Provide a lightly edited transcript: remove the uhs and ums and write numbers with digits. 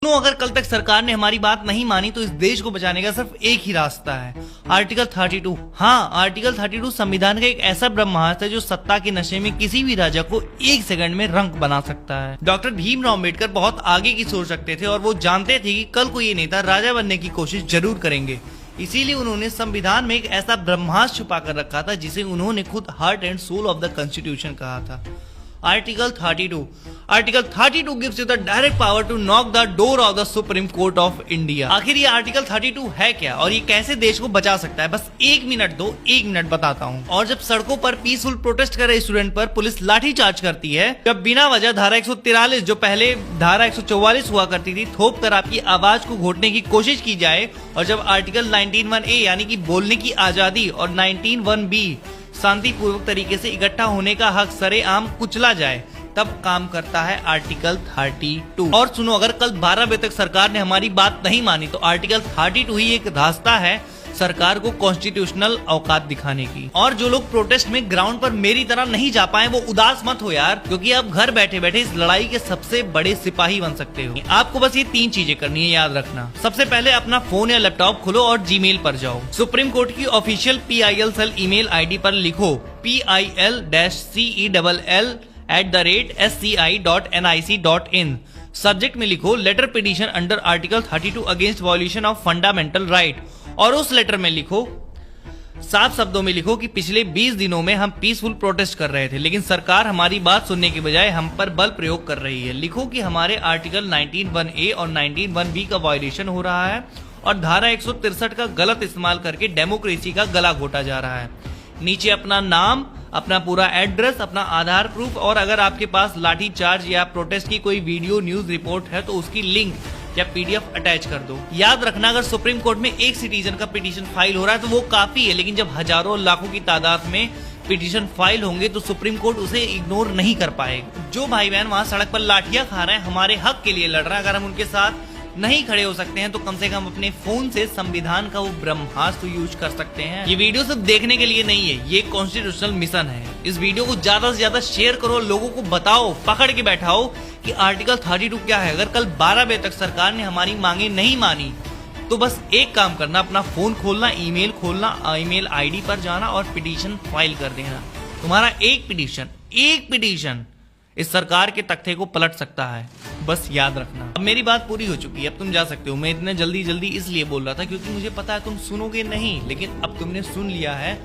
अगर कल तक सरकार ने हमारी बात नहीं मानी तो इस देश को बचाने का सिर्फ एक ही रास्ता है, आर्टिकल 32। हाँ, आर्टिकल 32 संविधान का एक ऐसा ब्रह्मास्त्र है जो सत्ता के नशे में किसी भी राजा को एक सेकंड में रंक बना सकता है। डॉक्टर भीमराव अम्बेडकर बहुत आगे की सोच रखते थे और वो जानते थे कि कल को ये नेता राजा बनने की कोशिश जरूर करेंगे। इसीलिए उन्होंने संविधान में एक ऐसा ब्रह्मास्त्र छुपा कर रखा था जिसे उन्होंने खुद heart and soul of the constitution कहा था, article 32। Article 32 gives you the direct power to knock the door of the Supreme Court of India. आखिर ये आर्टिकल 32 है क्या और ये कैसे देश को बचा सकता है? बस एक मिनट दो, एक मिनट बताता हूँ। और जब सड़कों पर पीसफुल प्रोटेस्ट कर रहे स्टूडेंट पर पुलिस लाठी चार्ज करती है, जब बिना वजह धारा 143 जो पहले धारा 144 हुआ करती थी थोप कर आपकी आवाज को घोटने की कोशिश की जाए, और जब आर्टिकल 19(1)(a) यानी कि बोलने की आजादी और 19(1)(b) शांतिपूर्वक तरीके से इकट्ठा होने का हक सरेआम कुचला जाए, तब काम करता है आर्टिकल 32। और सुनो, अगर कल 12 बजे तक सरकार ने हमारी बात नहीं मानी तो आर्टिकल 32 ही एक रास्ता है सरकार को कॉन्स्टिट्यूशनल औकात दिखाने की। और जो लोग प्रोटेस्ट में ग्राउंड पर मेरी तरह नहीं जा पाए वो उदास मत हो यार, क्योंकि आप घर बैठे बैठे इस लड़ाई के सबसे बड़े सिपाही बन सकते हो। आपको बस ये 3 चीजें करनी है, याद रखना। सबसे पहले अपना फोन या लैपटॉप खोलो और जीमेल पर जाओ। सुप्रीम कोर्ट की official PIL cell email ID पर लिखो PIL-CELL@sci.nic.in। सब्जेक्ट में लिखो letter petition under article 32 against violation of fundamental right, और उस लेटर में लिखो, साफ शब्दों में लिखो कि पिछले 20 दिनों में हम पीसफुल प्रोटेस्ट कर रहे थे, लेकिन सरकार हमारी बात सुनने के बजाय हम पर बल प्रयोग कर रही है। लिखो कि हमारे आर्टिकल 19(1)(a) और 19(1)(b) का वायलेशन हो रहा है और धारा 163 का गलत इस्तेमाल करके डेमोक्रेसी का गला घोटा जा रहा है। नीचे अपना नाम, अपना पूरा एड्रेस, अपना आधार प्रूफ, और अगर आपके पास लाठी चार्ज या प्रोटेस्ट की कोई वीडियो न्यूज रिपोर्ट है तो उसकी लिंक या PDF अटैच कर दो। याद रखना, अगर सुप्रीम कोर्ट में एक सिटीजन का पिटीशन फाइल हो रहा है तो वो काफी है, लेकिन जब हजारों लाखों की तादाद में पिटीशन फाइल होंगे तो सुप्रीम कोर्ट उसे इग्नोर नहीं कर पाएगा। जो भाई बहन वहां सड़क पर लाठियां खा रहे हैं, हमारे हक के लिए लड़ रहे हैं, अगर हम उनके साथ नहीं खड़े हो सकते हैं तो कम से कम अपने फोन से संविधान का वो ब्रह्मास्त्र यूज कर सकते हैं। ये वीडियो सिर्फ देखने के लिए नहीं है, ये कॉन्स्टिट्यूशनल मिशन है। इस वीडियो को ज्यादा से ज्यादा शेयर करो, लोगों को बताओ, पकड़ के बैठाओ कि आर्टिकल 32 क्या है। अगर कल 12 बजे तक सरकार ने हमारी मांगे नहीं मानी तो बस एक काम करना, अपना फोन खोलना, ईमेल खोलना, ईमेल ID पर जाना और पिटीशन फाइल कर देना। तुम्हारा एक पिटीशन इस सरकार के तख्ते को पलट सकता है, बस याद रखना। अब मेरी बात पूरी हो चुकी है, अब तुम जा सकते हो। मैं इतने जल्दी इसलिए बोल रहा था क्योंकि मुझे पता है तुम सुनोगे नहीं, लेकिन अब तुमने सुन लिया है।